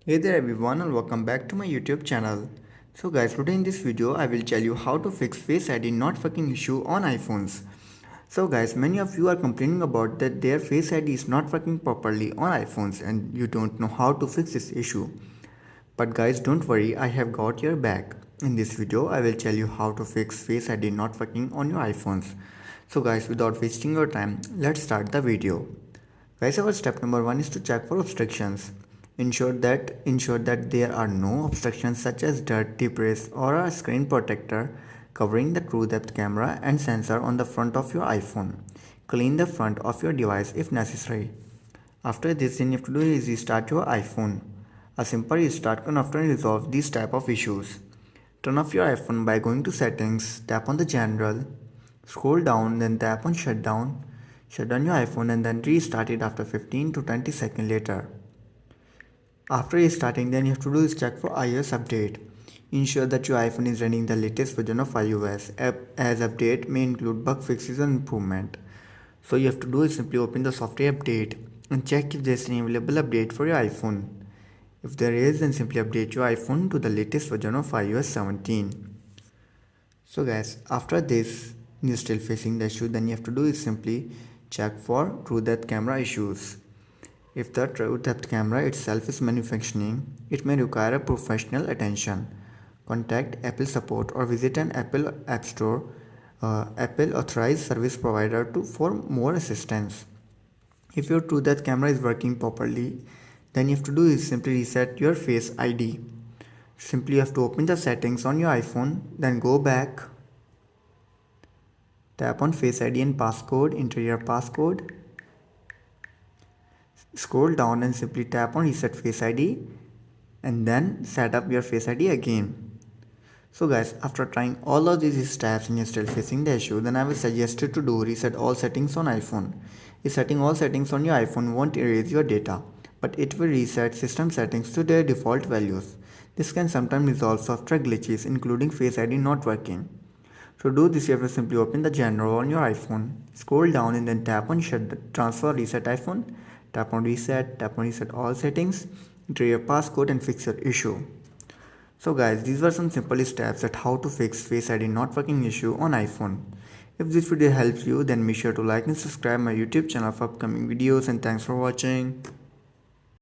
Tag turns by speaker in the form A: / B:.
A: Hey there everyone and welcome back to my YouTube channel. So guys, today in this video I will tell you how to fix Face ID not working issue on iPhones. So guys, many of you are complaining about that their Face ID is not working properly on iPhones and you don't know how to fix this issue. But guys, don't worry, I have got your back. In this video I will tell you how to fix Face ID not working on your iPhones. So guys, without wasting your time, let's start the video. Guys, our step number 1 is to check for obstructions. Ensure that there are no obstructions such as dirt, debris, or a screen protector covering the true depth camera and sensor on the front of your iPhone. Clean the front of your device if necessary. After this, then you have to do is restart your iPhone. A simple restart can often resolve these type of issues. Turn off your iPhone by going to settings, tap on the general, scroll down, then tap on shutdown. Shut down your iPhone and then restart it after 15 to 20 seconds later. After restarting, then you have to do is check for iOS update. Ensure that your iPhone is running the latest version of iOS, as update may include bug fixes and improvement. So you have to do is simply open the software update and check if there is any available update for your iPhone. If there is, then simply update your iPhone to the latest version of iOS 17. So guys, after this you're still facing the issue, then you have to do is simply check for true depth camera issues. If the true depth camera itself is malfunctioning, it may require a professional attention. Contact Apple support or visit an Apple App Store, Apple authorized service provider for more assistance. If your true depth camera is working properly, then you have to do is simply reset your Face ID. Simply you have to open the settings on your iPhone, then go back, tap on Face ID and passcode, enter your passcode, scroll down and simply tap on reset Face ID and then set up your Face ID again. So guys, after trying all of these steps and you're still facing the issue, then I will suggest you to do reset all settings on iPhone. Resetting all settings on your iPhone won't erase your data, but it will reset system settings to their default values. This can sometimes resolve software glitches including Face ID not working. To do this, you have to simply open the general on your iPhone, scroll down and then tap on Shut Transfer Reset iPhone, tap on reset all settings, enter your passcode and fix your issue. So guys, these were some simple steps at how to fix Face ID not working issue on iPhone. If this video helps you, then be sure to like and subscribe my YouTube channel for upcoming videos and thanks for watching.